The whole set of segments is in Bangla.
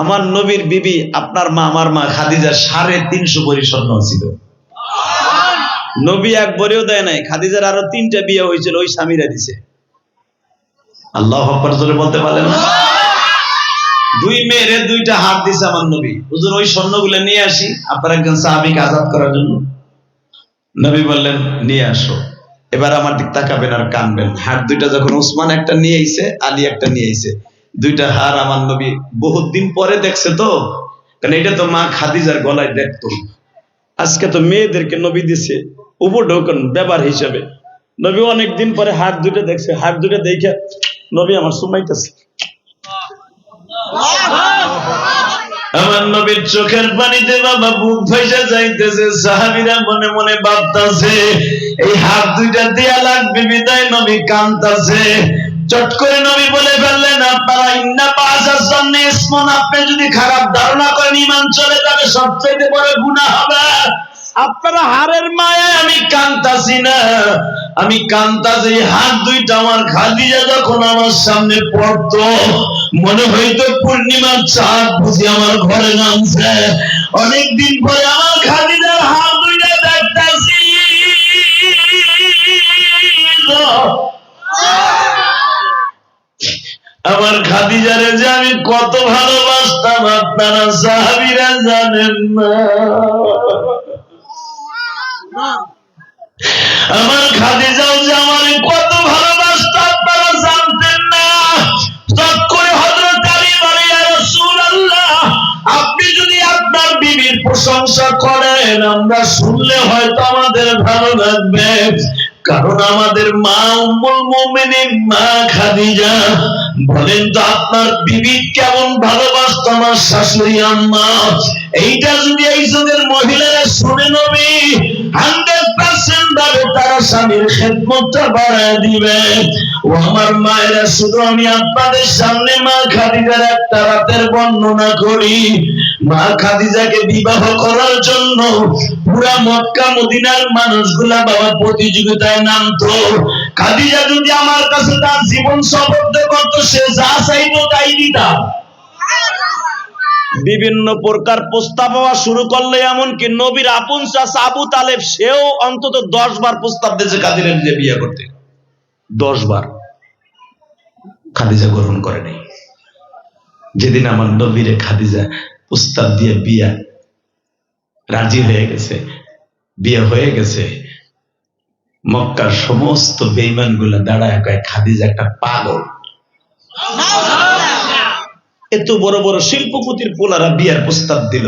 আমার নবীর বিবি আপনার মা আমার মা খাদিজার 350 ভরি স্বর্ণ ছিল। নবী এক ভরিও দেয় নাই, খাদিজার আরো 3টা বিয়ে হয়েছিল, ওই স্বামীরা দিছে। আল্লাহু আকবার জোরে বলতে পারলেন না? 2 মেয়েরে 2টা হাত দিছে আমার নবী। হুজুর ওই স্বর্ণগুলো নিয়ে আসি আপনার একজন সাহাবীকে আযাদ করার জন্য। নবী বললেন নিয়ে আসো। এবার আমার দিক তাকাবেন আর কানবেন। হাত 2টা যখন উসমান একটা নিয়ে আইছে, আলী একটা নিয়ে আইছে, 2টা হার আমার নবী বহুত দিন পরে দেখছে তো, কারণ এটা তো মা খাদিজার গলায় দেখতো। আজকে তো মেয়েদেরকে নবী দিছে উপঢৌকন ব্যবহার হিসাবে। নবী অনেকদিন পরে হাত 2টা দেখছে, হাত 2টা দেখে নবী আমার সুমাইতেছে। আমার নবীর চোখের পানিতে বাবা বুক ভাইসা যাইতেছে। সাহাবীরা মনে মনে ভাবতাছে এই হাত 2টা দেয়া লাগবে বিদায় নবী কাঁদতাছে। চট করে নবী বলে ফেললেন আপনারা ইন্না বাযার জন্য ইসমন, আপনি যদি খারাপ ধারণা করেন ঈমান চলে যাবে, সবচেয়ে বড় গুনাহ হবে। আপনারা হারের মায়ায় আমি কাঁদতাছি না, আমি কাঁদতাছি হাত 2টা আমার খাদিজা যখন আমার সামনে পড়তো মনে হইতো পূর্ণিমার চাঁদ বুঝি আমার ঘরে নামছে। অনেকদিন পরে আমার খাদিজার হাত 2টা দেখতাছি। আমার খাদিজারে যে আমি কত ভালোবাসতাম আপনারা সাহাবীরা জানেন না। আমার খাদিজাও যে আমার কত ভালোবাসত আপনারা জানতেন না। চট করে হযরত আলী বলে ইয়া রাসূলুল্লাহ, আপনি যদি আপনার বিবির প্রশংসা করেন আমরা শুনলে হয়তো আমাদের ভালো লাগবে, কারণ আমাদের মা উম্মুল মুমিনিন মা খাদিজা। বলেন তো আপনার বিবি কেমন ভালোবাসত আমার শাশুড়ি আম্মা। এইটা যদি এই যুগের মহিলারা শুনে নবী 100% ভাবে তারা স্বামীর খেদমতটা বাড়ায় দিবে। ও আমার মায়েরা, শুধু আমি আপনাদের সামনে মা খাদিজার একটা রাতের বর্ণনা করি। মা খাদিজাকে বিবাহ করার জন্য পুরা মক্কা মদিনার মানুষগুলা বাবা প্রতিযোগিতায় নামতো। খাদিজা যদি আমার কাছে তার জীবন সমর্থ করতো, সে যা চাইতো তাই দিতাম। বিভিন্ন প্রকার প্রস্তাব পাওয়া শুরু করলে এমনকি নবীর আপন চাচা আবু তালেব সেও অন্তত 10 বার প্রস্তাব দিয়েছে খাদিজা নিজে বিয়ে করতে। 10 বার খাদিজা গ্রহণ করে নাই। যেদিন আমার নবীরে খাদিজা প্রস্তাব দিয়ে বিয়ে রাজি হয়ে গেছে, বিয়ে হয়ে গেছে, মক্কার সমস্ত বেঈমান গুলা দাঁড়ায় কয় খাদিজা একটা পাগল। এত বড় বড় শিল্পপতির পোলারা বিয়ার প্রস্তাব দিল,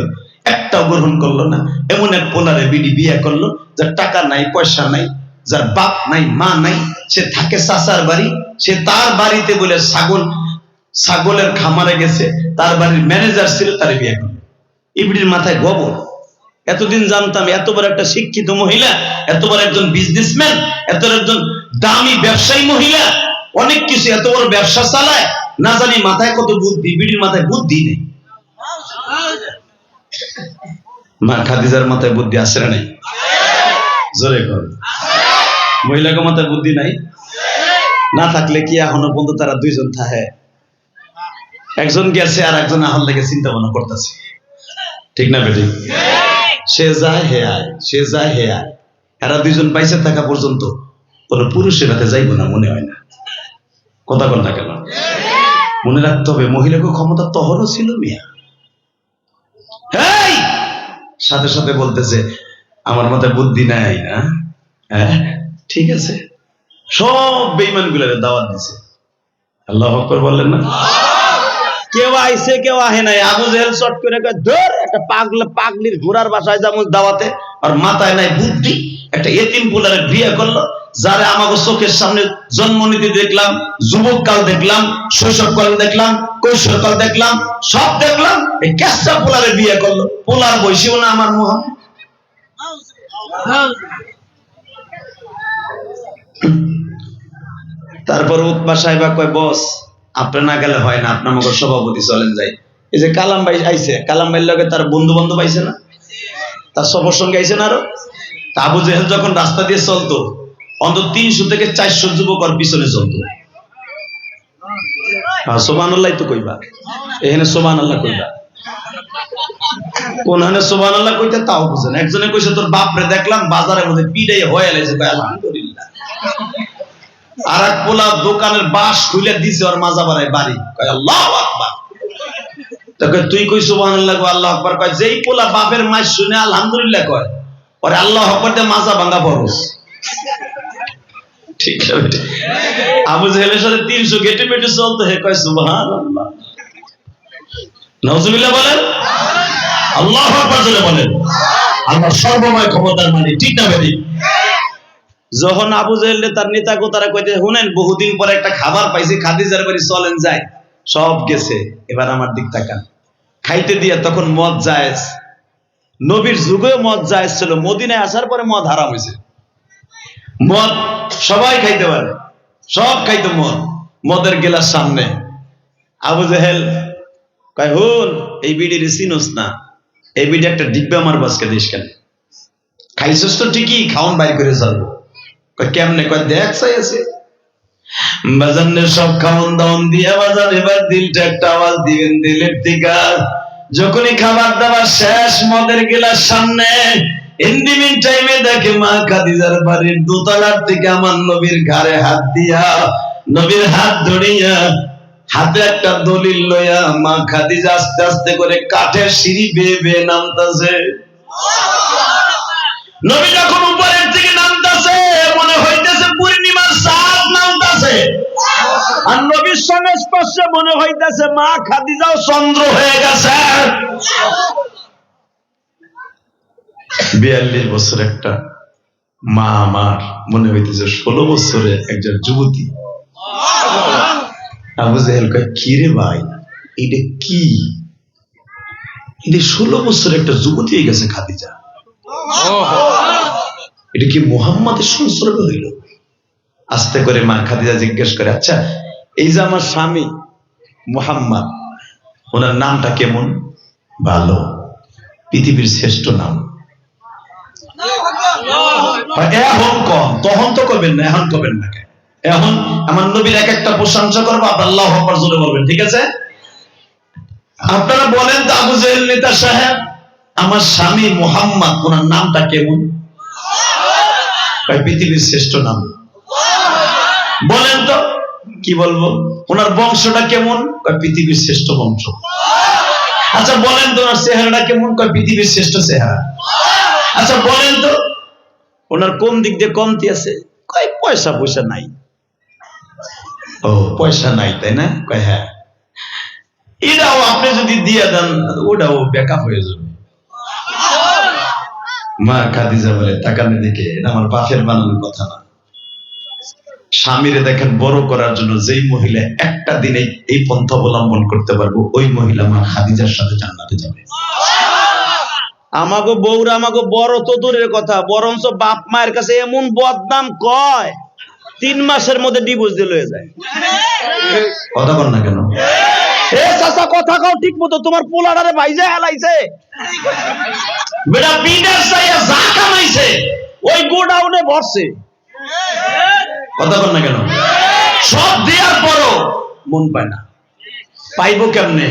একটাও গ্রহণ করলো না। এমন এক পোলারে বিডি বিয়ে করলো যার টাকা নাই পয়সা নাই, যার বাপ নাই মা নাই, সে থাকে চাচার বাড়ি, সে তার বাড়িতে বলে ছাগলের খামারে গেছে, তার বাড়ির ম্যানেজার ছিল, তার বিয়ে করলো। ইবড়ির মাথায় গোবর। এতদিন জানতাম এত বড় একটা শিক্ষিত মহিলা, এত বড় একজন বিজনেসম্যান, এত একজন দামি ব্যবসায়ী মহিলা, অনেক কিছু এত বড় ব্যবসা চালায়, না জানি মাথায় কত বুদ্ধি। বিড়ির মাথায় বুদ্ধি নেই। মা খাদিজার মাথায় বুদ্ধি আছে না নাই? জোরে কর। মহিলাকে মাথায় বুদ্ধি নাই? না থাকলে কি এখনো পর্যন্ত তারা 2 জন থাকে? একজন গেছে আর একজন আহল লেগে চিন্তা ভাবনা করতেছে, ঠিক না বেটি? সে যায় হে আয়, সে যায় হে আয়। এরা 2 জন বাইসে থাকা পর্যন্ত কোনো পুরুষের হাতে যাইব না, মনে হয় না। কথা বল না কেন? মনে রাখতে হবে মহিলাকে ক্ষমতা তহরও ছিল মিয়া। এই সাথে সাথে বলতেছে আমার মাথায় বুদ্ধি নাই না? হ্যাঁ ঠিক আছে, সব বেঈমান গুলারে দাওয়াত দিছে। আল্লাহু আকবার বললেন না? কেউ আইছে কেউ আহে নাই। আবু জেহেল শর্ট করে কয় ধর একটা পাগলির ঘোড়ার বাসায় যেমন দাওয়াতে, আর মাথায় নাই বুদ্ধি। একটা এতিম পোলারে বিয়ে করলো, যারা আমাকে চোখের সামনে জন্ম নিতে দেখলাম, যুবককাল দেখলাম, শৈশবকাল দেখলাম, কৈশোরকাল দেখলাম, সব দেখলাম, এই কেসটা পোলারে বিয়ে করলো। পোলার বয়সীও না আমার মোহন। তারপর উৎপা সাহেবা কয় বস আপনি না গেলে হয় না, আপনার আমাকে সভাপতি চলেন যাই। এই যে কালাম ভাই আইছে, কালাম ভাইয়ের লগে তার বন্ধু বান্ধব আইছে না, তার সবার সঙ্গে আইছে না আরো। আবু জেহেল যখন রাস্তা দিয়ে চলতো অন্তত 300 থেকে 400 যুবক ওর পিছনে চলতো। সুবহানাল্লাহ তো কইবা, এখানে সুবহানাল্লাহ কইবা। কোনখানে সুবহানাল্লাহ কইতে তাও বুঝেন। একজনে কইছে তোর বাপরে দেখলাম বাজারের মধ্যে পিড়াইয়া হয়ে লাইছে, কয় আলহামদুলিল্লাহ। আর এক পোলা দোকানের বাঁশ খুলে দিছে ওর মাজা বাড়ায় বাড়ি, কয় আল্লাহু আকবার। তোকে তুই কই সুবহানাল্লাহ কয় আল্লাহু আকবার, কয় যেই পোলা বাপের মাইস শুনে আলহামদুলিল্লাহ কয় ওরে আল্লাহু আকবার দিয়ে মাজা ভাঙা ফরজ। ঠিক আছে, আবু জেহেলের সাথে 300 গেটে মেটে চলতো, হে কয় সুবহানাল্লাহ। নাউজুবিল্লাহ বলেন, আল্লাহু আকবার জোরে বলেন। আল্লাহ সর্বময় ক্ষমতার মালিক, ঠিক না বেঠিক? যখন আবু জেহেল তার নেতা গোতারা কইতে শুনেন বহুদিন পরে একটা খাবার পাইছি, খাদিজার বাড়ি চলেন যাই, সব গেছে, এবার আমার দিক তাকান। খাইতে দিয়ে তখন মদ জায়েজ, নবীর যুগেও মদ জায়েজ ছিল, মদিনায় আসার পরে মদ হারাম হয়েছে। মদ সবাই খাইতে পারে, সব খাইতো মদ, মদের গেলার সামনে। আবু জেহেল কয় হুন এই বিড়ির চিনোস না, এই বিড়ি একটা ডিব্বা আমার বাসকে দিস কেন? খাইছস তো ঠিকই, খাওন বাইর করে চলবো। কয় কেমনে? কয় দেখ চাই আছে বাজানের সব খাওন দাওন দিয়ে বাজার, এবার দিলটা একটা আওয়াজ দিবেন দিলের দিকা। যখনই খাবার দাবার শেষ, মদের গেলার সামনে, ইন্ডিমিন টাইমে দেখে মা খাদিজার বাড়ির দোতলার থেকে আমার নবীর ঘাড়ে হাত দিয়া, নবীর হাত ধরিয়া, হাতে একটা দলিল লইয়া মা খাদিজা আস্তে আস্তে করে কাঠের সিঁড়ি বেয়ে বেয়ে নামতাছে। নবী যখন উপরের থেকে নামতাছে মনে হইতেছে পূর্ণিমার চাঁদ নামতাছে, আর নবীর সঙ্গে স্পর্শে মনে হইতেছে মা খাদিজাও চন্দ্র হয়ে গেছে। 42 বছর একটা মা আমার মনে হইতেছে 16 বছরে একজন যুবতী। আবু জেহেল কয় কি রে ভাই, এটা কি? এটা 16 বছরের একটা যুবতী হয়ে গেছে খাদিজা, এটা কি মুহাম্মাদের সংসর্গ হইল? আস্তে করে মা খাদিজা জিজ্ঞেস করে, আচ্ছা এই যে আমার স্বামী মুহাম্মদ, ওনার নামটা কেমন? ভালো, পৃথিবীর শ্রেষ্ঠ নাম। এখন কম, তখন তো করবেন না, এখন করবেন না। এখন আমার নবীর এক একটা প্রশংসা করবো, আপনার আল্লাহু আকবার জোরে বলবেন, ঠিক আছে? আপনারা বলেন তো আবু জেহেল নেতা সাহেব, আমার স্বামী মুহাম্মদ, ওনার নামটা কেমন? পৃথিবীর শ্রেষ্ঠ নাম। বলেন তো কি বলবো? ওনার বংশটা কেমন? পৃথিবীর শ্রেষ্ঠ বংশ। আচ্ছা বলেন তো ওনার চেহারাটা কেমন? পৃথিবীর শ্রেষ্ঠ চেহারা। আচ্ছা বলেন তো ওনার কোন দিক দিয়ে কমতি আছে? পয়সা পয়সা নাই। ও পয়সা নাই তাই না? হ্যাঁ, এটাও আপনি যদি দিয়ে দেন ওটাও ব্যাকআপ হয়ে যাবে। মা খাদিজা বলে, তাকানে দেখে, এটা আমার বাপের বানানোর কথা না। স্বামীরে দেখেন বড় করার জন্য যেই মহিলা একটা দিনে এই পন্থা অবলম্বন করতে পারবো, ওই মহিলা মা খাদিজার সাথে জান্নাতে যাবে। আমাগো বউরা আমাগো বড় তো দূরের কথা, বরঞ্চ বাপ মায়ের কাছে এমন বদনাম কয় 3 মাসের মধ্যে ডিভোর্স দিয়ে লয়ে যায়। কথা বল না কেন? এ চাচা কথা কও ঠিক মতো, তোমার পোলাডারে ভাইজা হেলাইছে, বেটা বিদেশ যাইয়া যা কামাইছে ওই গোডাউনে ভরছে। কথা বল না কেন? সব দেওয়ার পরও মন পায় না। পাইবো কেমনে?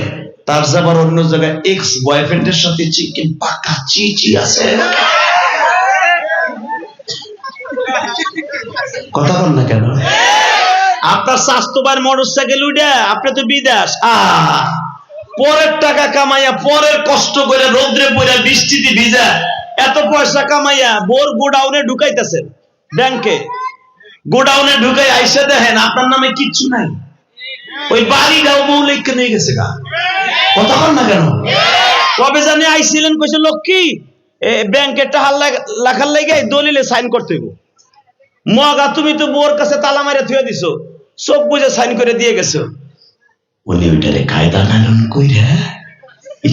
তার যাবার অন্য জায়গায় এক্স বয়ফ্রেন্ডের সাথে চিকেন পাকা চিচি আছে। কথা বল না কেন? আপনার স্বাস্থ্যবান মোটরসাইকেল উঠে আপনি তো বিদেশ, পরের টাকা কামাইয়া, পরের কষ্ট করে রোদ্রে পড়ে বৃষ্টিতে ভিজা এত পয়সা কামাইয়া বোর গোডাউনে ঢুকাইতেছেন, ব্যাংকে গোডাউনে ঢুকাই আইসা দেখেন আপনার নামে কিচ্ছু নাই, ওই বাড়িটাও মৌলিক নিয়ে গেছে গা। কথা বল না কেন? কবে জানি আইছিলেন, কইছে লক্ষ্মী ব্যাংকের টাকা লেখার লাগে দলিলে সাইন করতে হইব। মগা তুমি তো বোর কাছে তালা মারে থুয়ে দিছো, চোখ বুঝে সাইন করে দিয়ে গেছো। উনি ওইটারে কায়দা কানুন কইরা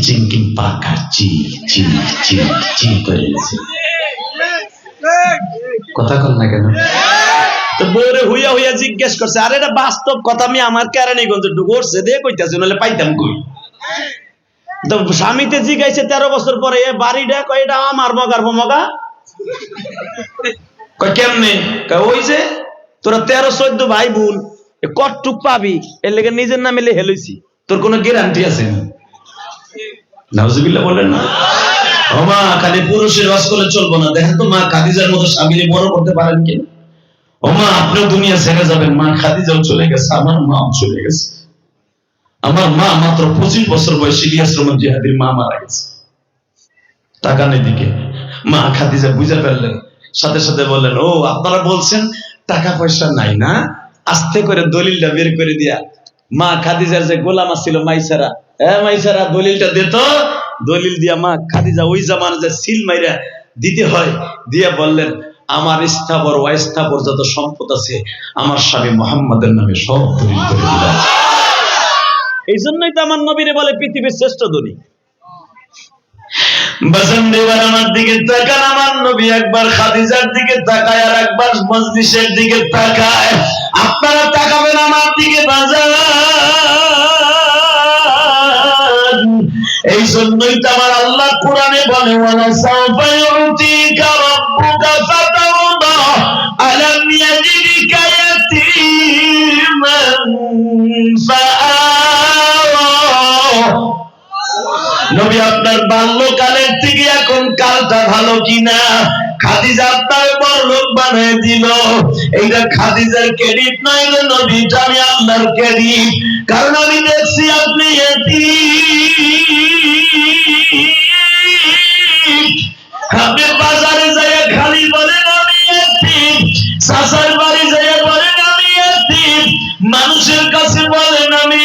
চিংকিং পাকা চি চি চি চি করে দিয়েছে। কথা কল না কেন? তো বউরে হুইয়া হুইয়া জিজ্ঞেস করছে, আরে এটা বাস্তব কথা, আমি আমার কেরানীগঞ্জ ঢুকছে দিয়ে কইতাছি, নাহলে পাইতাম কই। তো স্বামীতে জিগাইছে 13 বছর পরে, এ বাড়িটা কয় এটা আমার মগার মগা। কয় কেমনে? ওই যে তোরা 13-14 ভাই বোন, কটটুক পাবি, এর লেগে নিজের নামে লিখে লইছি, তোর কোনো গ্যারান্টি আছে? নাউজুবিল্লাহ বলেন না। ও মা, খালি পুরুষের ওয়াজ করলে চলবো না। দেখেন তো মা খাদিজার মতো স্বামীকে বড় করতে পারেন কিনা। ও মা, আপনিও দুনিয়া ছেড়ে যাবেন, মা খাদিজাও চলে গেছে, আমার মাও চলে গেছে। আমার মা মাত্র 25 বছর বয়সে ইলিয়াস রহমান জিহাদির মা মারা গেছে। তাকানের দিকে মা খাদিজা বুঝে ফেললেন, সাথে সাথে বললেন, ও আপনারা বলছেন টাকা পয়সা নাই না? আস্তে করে দলিলটা বের করে দিয়া মা খাদিজার যে গোলামা ছিল মাইসারা, মাইসারা দলিলটা দিত। দলিল দিয়া মা খাদিজা ওই জামানে যে সিল মাইরা দিতে হয় দিয়া বললেন, আমার স্থাবর অস্থাবর যত সম্পদ আছে আমার স্বামী মুহাম্মাদের নামে সব দলিল করে দিলাম। এই জন্যই তো আমার নবীরে বলে পৃথিবীর শ্রেষ্ঠ ধনী। বাজান দেবার আমার দিকে তাকান, আমার নবী একবার খাদিজার দিকে তাকায় আর একবার মজলিসের দিকে তাকায়। আপনারা তাকাবেন আমার দিকে বাজান। এই জন্যই তো আমার আল্লাহ কোরআনে বলে, ওয়ালা সাওফা ইউতিকা রাব্বুকা ফাতারদা আলাম ইয়াজিদকা ইয়াতীমান ফাআওয়া। নবী আপনার বাল্যকালের থেকে এখন কালটা ভালো কিনা? খাদিজা আপনার বড়লোক বানিয়ে দিল। এইটা খাদিজার ক্রেডিট নয় গো নবী, আমি আপনার ক্রেডিট। কারণ আমি দেখছি আপনি আপনি বাজারে যাইয়া খালি বলেন আমি এতিম, চাচার বাড়ি যাইয়া বলেন আমি এতিম, মানুষের কাছে বলেন আমি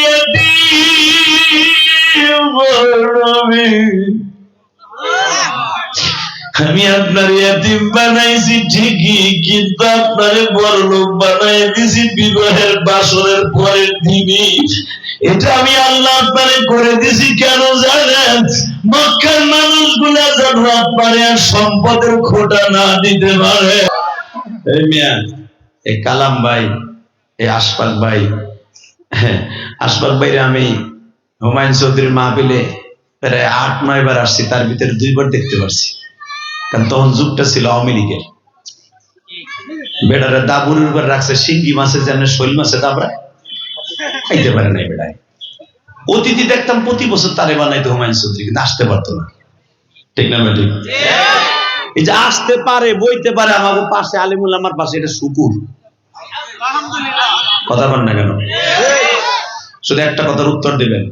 আমি আপনার ইয়াতিম বানাইছি ঠিকই, কিন্তু আপনারে বড় লোক বানাই দিছি বিবাহের বাসরের পরের দিনই। এটা আমি আল্লাহ আপনারে করে দিছি কেন জানেন? মক্কার মানুষগুলা যেন আপনারে সম্পদের খোটা না দিতে পারে। এই মিয়া, এই কালাম ভাই, এই আশফাক ভাই, আশফাক ভাইরে আমি হুমায়ুন চৌধুরীর মাহফিলে প্রায় 8-9 বার আসছি, তার ভিতরে 2 বার দেখতে পারছি। কারণ তখন যুগটা ছিল আওয়ামী লীগের। বেড়ারে দাবুরের উপর রাখছে, শিঙ্গি মাছের যেন শৈল মাছে দাবড়ায়, খাইতে পারে নাই বেড়ায়। অতিথি দেখতাম প্রতি বছর তারে বানাইতো হুমায়ুন চৌধুরী, কিন্তু আসতে পারতো না। ঠিক না ঠিক? এই যে আসতে পারে, বইতে পারে, আমাকে পাশে আলিমুল আমার পাশে, এটা শুকুর। কথা বল না কেন? শুধু একটা কথার উত্তর দিবেন,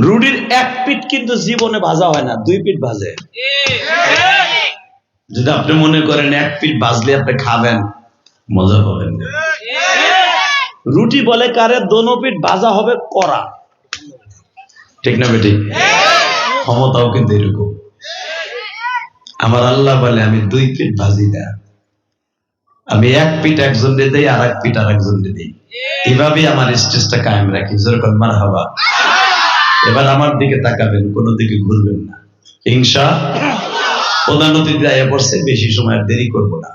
রুটির 1 পিঠ কিন্তু জীবনে ভাজা হয় না, 2 পিঠ ভাজে। যদি আপনি মনে করেন 1 পিঠ ভাজলে আপনি খাবেন, মজা পাবেন না। রুটি বলে কারে, দোনো পিঠ ভাজা হবে করা। ঠিক না বেটি? ক্ষমতাও কিন্তু এরকম। আমার আল্লাহ বলে আমি 2 পিঠ ভাজি না, আমি 1 পিঠ একজনকে দেই, আর 1 পিঠ আর একজনকে দেই। এভাবে আমার স্টেজটা কায়েম রাখি। যেরকম মারহাবা। এবার আমার দিকে তাকাবেন, কোনো দিকে ঘুরবেন না, ইনশাআল্লাহ। প্রধান অতিথি আয়া পড়ছে, বেশি সময় দেরি করব না।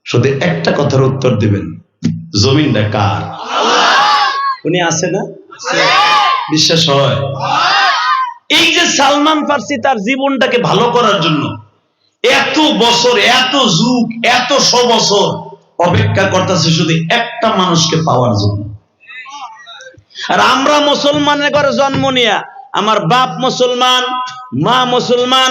শুধু একটা কথার উত্তর দিবেন, জমিনটা কার? উনি আছে না? বিশ্বাস হয়? এই যে সালমান ফার্সি তার জীবনটাকে ভালো করার জন্য এত বছর, এত যুগ, এত 100 বছর অপেক্ষা করতেছে শুধু একটা মানুষকে পাওয়ার জন্য। আর আমরা মুসলমানের ঘরে জন্ম নিয়া, আমার বাপ মুসলমান, মা মুসলমান,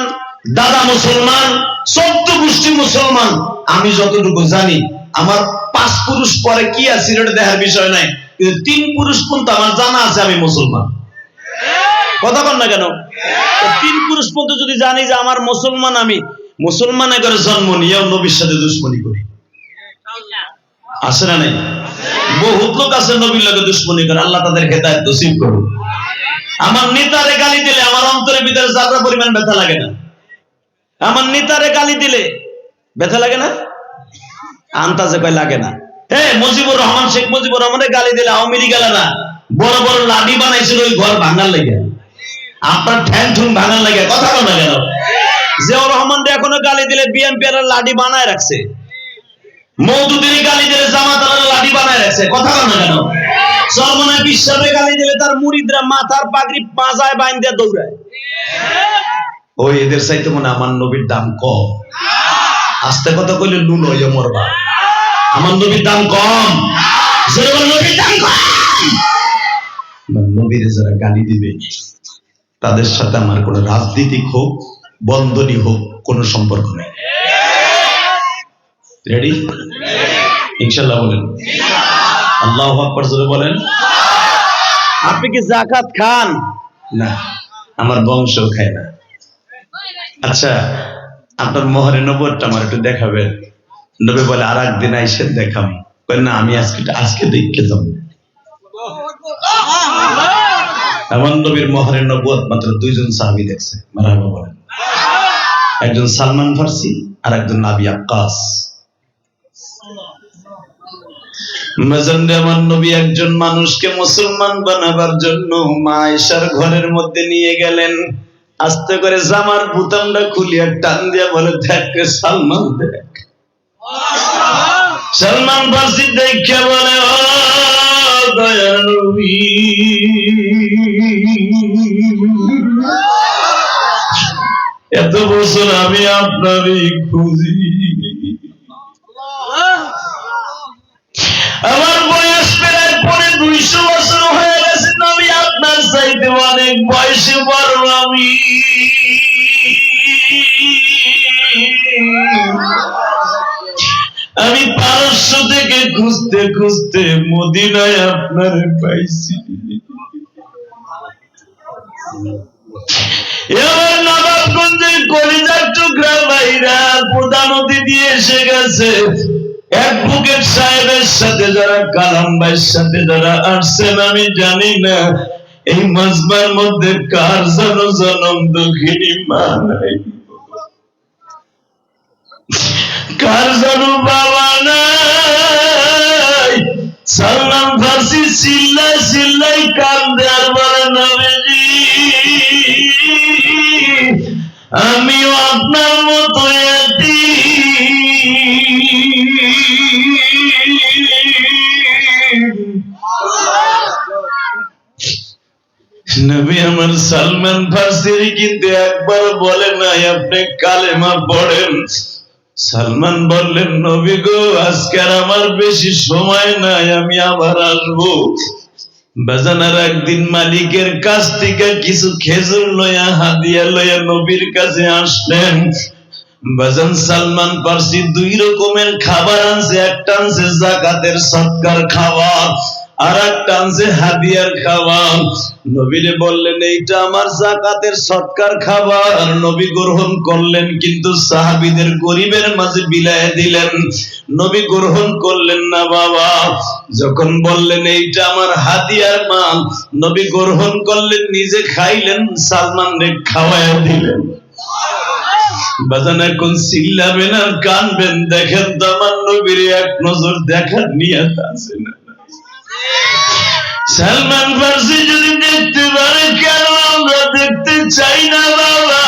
দাদা মুসলমান, 14 গোষ্ঠী মুসলমান। আমি যতটুকু জানি আমার 5 পুরুষ পরে কি আছে এটা দেখার বিষয় নাই, কিন্তু 3 পুরুষ পর্যন্ত আমার জানা আছে আমি মুসলমান। কথা বল না কেন? 3 পুরুষ পর্যন্ত যদি জানি যে আমার মুসলমান, আমি মুসলমানের ঘরে জন্ম নিয়েও নবীর সাথে দুশ্মনী করি, আছে না নাই? বহুত লোক আছে নবীর লগে দুশ্মনী করে, আল্লাহ তাদের হেদায়েত নসিব করুন। আমার নেতারে গালি দিলে আমার অন্তরের ভিতরে যারা পরিমাণ ব্যথা লাগে না। আমার নেতারে গালি দিলে ব্যথা লাগে না? আন্তাজে কয় লাগে না। মুজিবুর রহমান, শেখ মুজিবুর রহমানের গালি দিলে আওয়ামী লীগ গেলে না, বড় বড় লাঠি বানাইছিল ওই ঘর ভাঙার লাগে, আপনার ঠ্যাং ঠুং ভাঙার লাগে। কথা বল না কেন? জিয়াউর রহমান এখনো গালি দিলে বিএনপি এর লাঠি বানায় রাখছে, মওদুদের গালি দিলে জামাত এর লাঠি বানায় রাখছে। কথা বল না কেন? সরমনায় বিশ্বাসে গালি দিলে তার মুরিদরা মাথার পাগড়ি পাজায় বাইন্ধে দৌড়ায়। ওই এদের চাইতে মনে আমার নবীর দাম কম। আস্তে কথা কইলে নুন হইয়া মরবা। আমার নবীর দাম কম, নবীর দাম কম। নবীর যারা গালি দিবে তাদের সাথে আমার কোনো রাজনীতিক হোক, বন্ধনই হোক, কোনো সম্পর্ক নেই। রেডি? ইনশাল্লাহ বলেন। আল্লাহু আকবার জোরে বলেন। আপনি কি যাকাত খান? না, আমার বংশ খায় না। আচ্ছা, আপনার মোহরে নবুয়তটা আমার একটু দেখাবেন। নবী বলে আর একদিন আইসেন দেখাম। না, আমি আজকে দেখতে যাব। এমন নবীর মোহরে নবুয়ত মাত্র দুইজন সাহাবী দেখছে। মারহাবা বলেন। একজন সালমান ফার্সি আর একজন নাবি আক্কাস। আমার নবী একজন মানুষকে মুসলমান বানাবার জন্য মা আয়েশার ঘরের মধ্যে নিয়ে গেলেন। আস্তে করে জামার বুতামটা খুলিয়া টান দিয়া বলে, দেখ সালমান, দেখ। সালমান ফার্সি দেখে বলে, ও দয়ার নবী, এত বছর আমি আপনারই খুঁজি। আমার বয়স প্রায় 200 বছর হয়ে গেছে নবী, আপনার চাইতে অনেক বয়সে বড় আমি। আমি পারস্য থেকে খুঁজতে খুঁজতে মদিনায় আপনার পাইছি। এবার নবাবগঞ্জের কলিজার টুকরা ভাইরা পোদা নদী দিয়ে এসে গেছে। অ্যাডভোকেট সাহেবের সাথে যারা, কালাম ভাইয়ের সাথে যারা আসছেন, আমি জানি না এই মাজমার মধ্যে কার যেন জনম দুঃখিনী মা নাই, কার যেন বাবা নাই। সালমান ফার্সি চিল্লাই চিল্লাই কান্দে আর বলে, নবীজি, আমিও আপনার মতো নবী আমার সালমান ফার্সির কিন্তু একবার বলে নাই আপনি কালেমা পড়েন। সালমান বললেন, নবী গো, আজকে আর আমার বেশি সময় নাই, আমি আবার আসবো। বাজানার একদিন মালিকের কাছ থেকে কিছু খেজুর লইয়া, হাদিয়া লইয়া নবীর কাছে আসলেন। বাজান সালমান ফার্সি 2 রকমের খাবার আনছে। একটা আনছে যাকাতের সদকার খাবার, আর একটা আনছে হাদিয়ার খাবার। নবীরে বললেন, এইটা আমার যাকাতের সদকার খাবার। নবী গ্রহণ করলেন, কিন্তু সাহাবীদের গরিবের মাঝে বিলায় দিলেন। নবী গ্রহণ করলেন না বাবা। যখন বললেন এইটা আমার হাদিয়ার মাল, নবী গ্রহণ করলেন, নিজে খাইলেন, সালমানকে খাওয়ায়া দিলেন। বাজান এখন চিল্লাবেন আর কানবেন, দেখেন তো আমার নবীর এক নজর দেখার নিয়ত আছে না? সালমান ফার্সি যদি দেখতে পারে, কেন আমরা দেখতে চাই না বাবা?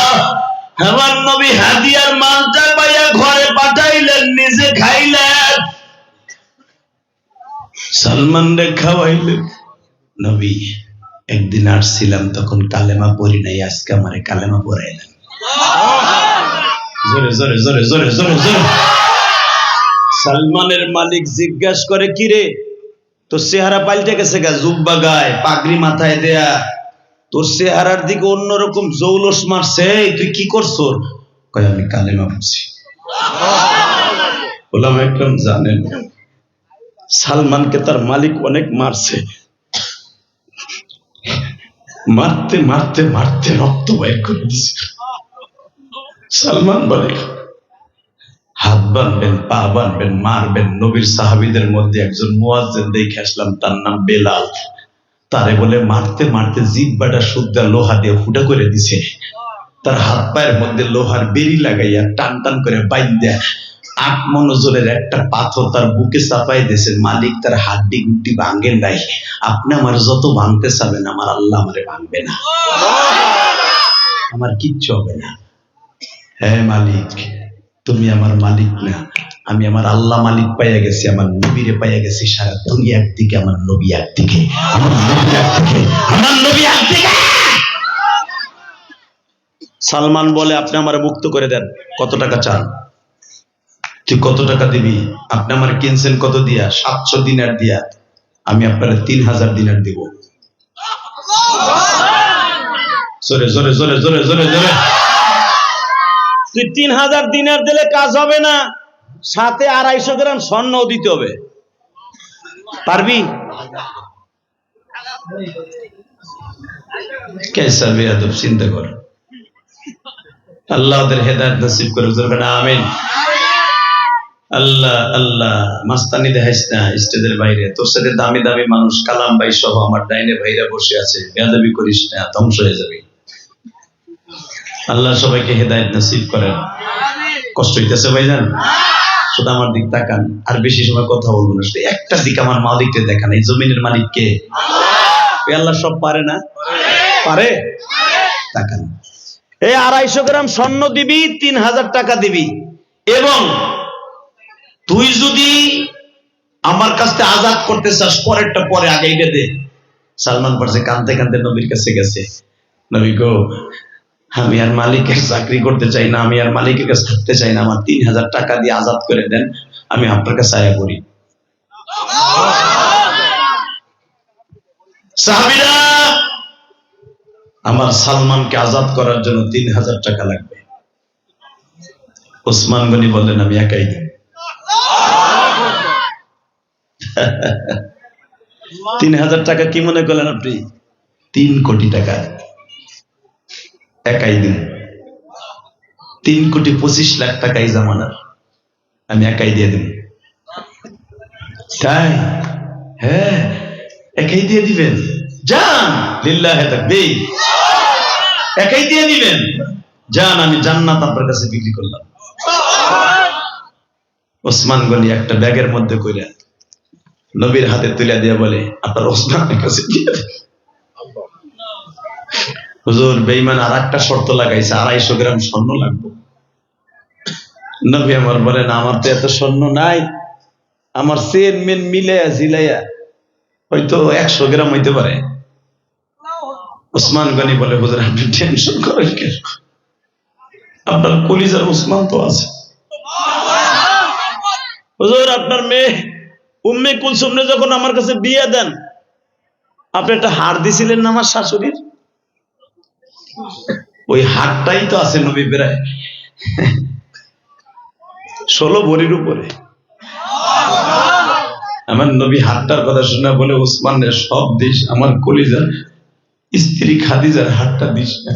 আমার নবী হাদিয়ার মালটা পাইয়া ঘরে পাঠাইলেন, নিজে খাইলেন, সালমান রে খাওয়াইলেন। নবী, একদিন আসছিলাম তখন কালেমা পড়ি নাই, আজকে আমারে কালেমা পড়াইলেন। জোরে জোরে জোরে জোরে জোরে জোরে। সালমানের মালিক জিজ্ঞাসা করে, কি রে, তোর চেহারা পাল্টে গেছে গা, জুব্বা গায়ে, পাগড়ি মাথায় দেয়া, তোর চেহারার দিকে অন্যরকম জৌলস মারছে, তুই কি করছো? কয়, আমি কালেমা পড়ছি। ওলামা একরাম জানেন, সালমানকে তার মালিক অনেক মারছে, মারতে মারতে মারতে রক্ত বের করে দিছে। সালমান বলে, হাত বানবেন, পা বানবেন, মারবেন। নবীর সাহাবীদের মধ্যে একজন মুয়াজ্জিন দেখে আসলাম, তার নাম বেলাল। তারে বলে মারতে মারতে জিহ্বাটা সুদ্ধা লোহা দিয়ে ফুটা করে দিছে। তার হাত পায়ের মধ্যে লোহার বেরি লাগাইয়া টান টান করে বাইন্ধা 8 মনোজোরের একটা পাথর তার বুকে চাপাই দিয়েছে। মালিক তার হাড্ডি গুড্ডি ভাঙ্গেন নাই। আপনি আমার যত ভাঙতে চাবেন, আমার আল্লাহ আমারে ভাঙবে না, আমার কিচ্ছু হবে না। হ্যাঁ মালিক, তুমি আমার মালিক না, আমি আমার আল্লাহ মালিক পাইয়া গেছি, আমার নবীরে পাইয়া গেছি। সারা দুনিয়া একদিকে, আমার নবী একদিকে, আমার নবী একদিকে, আমার নবী একদিকে। সালমান বলে, আপনি আমার মুক্ত করে দেন। কত টাকা চান? তুই কত টাকা দিবি? আপনি আমার কিনছেন কত দিয়া? 700 দিনার দিয়া। আমি আপনার 3000 দিনার দিব। জোরে জোরে জোরে জোরে জোরে জোরে। তুই 3000 দিনার দিলে কাজ হবে না, সাথে 250 গ্রাম স্বর্ণও দিতে হবে। পারবি? কেসা বেয়াদব, চিন্তা কর। আল্লাহ ওদের হেদায়েত নসিব করে, জোরে আমিন। আল্লাহ আল্লাহ, মাস্তানি দেখাইস না স্টেজের বাইরে। তোর সাথে দামি দামি মানুষ, কালাম ভাই সহ আমার ডাইনে ভাইরা বসে আছে, বেয়াদবি করিস না, ধ্বংস হয়ে যাবে। আল্লাহ সবাইকে হেদায়েত নসিব করেন। কষ্ট হইতেছে ভাইজান? শুধু আমার দিক তাকান, আর বেশি সময় কথা বলবো না, শুধু একটা দিক আমার মালিককে দেখান। এই জমিনের মালিক কে? আল্লাহ সব পারে না? পারে। তাকান। এই 250 গ্রাম স্বর্ণ দিবি, 3000 টাকা দিবি, এবং তুই যদি আমার কাছে আজাদ করতে চাস, পরেরটা পরে, আগে এটা দে। সালমান ফার্সি কাঁদতে কাঁদতে নবীর কাছে গেছে, নবী গো, আমি আর মালিকের চাকরি করতে চাই না, আমি আর মালিকের কাছে থাকতে চাই না, আমার 3000 টাকা দিয়ে আজাদ করে দেন, আমি আপনার কাছে আয়া করি। সাহাবীরা, আমার সালমানকে আজাদ করার জন্য 3000 টাকা লাগবে। ওসমান গনি বললেন, আমি একাই দেব। 3000 টাকা কি মনে করলেন আপনি? 3 কোটি টাকা একাই দিন। 3,25,00,000 টাকা এই জামানার, আমি একাই দিয়ে দিব। তাই? হ্যাঁ, একাই দিয়ে দিবেন? যান, লিল্লাহে তাকবীর। একাই দিয়ে দিবেন? যান, আমি জান্নাত আপনার কাছে বিক্রি করলাম। ওসমান গনি একটা ব্যাগের মধ্যে কইরা নবীর হাতে তুলে দিয়ে বলে, আপনার ওসমানের কাছে দিয়ে দেন। হুজুর, বেঈমান আর একটা শর্ত লাগাইছে, 250 গ্রাম স্বর্ণ লাগবে। নবী আমার বলেন, আমার তো এত স্বর্ণ নাই, আমার চেন মেন মিলাইয়া ঝিলাইয়া হয়তো 100 গ্রাম হইতে পারে। ওসমান গনি বলে, হুজুর আপনি টেনশন করেন কেন, আপনার কলিজার ওসমান তো আছে। হুজুর, আপনার মেয়ে উম্মে কুলসুমরে যখন আমার কাছে বিয়ে দেন, আপনি একটা হার দিছিলেন না আমার শাশুড়ির? ওই হারটাই তো আছে নবী প্রায় 16 ভরির উপরে। আমার নবী হাতটার কথা শুনে বলে, ওসমানের সব দিস, আমার কলিজার স্ত্রী খাদিজার হাতটা দিস না।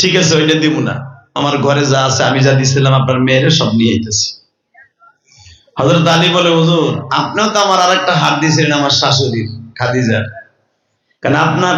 ঠিক আছে, ওইটা দিব না, আমার ঘরে যা আছে, আমি যা দিছিলাম আপনার মেয়েরে সব নিয়ে আইতেছি। হযরত আলী বলে, হুজুর আপনিও তো আমার আরেকটা হাত দিয়েছিলেন আমার শাশুড়ির খাদিজার, কারণ আপনার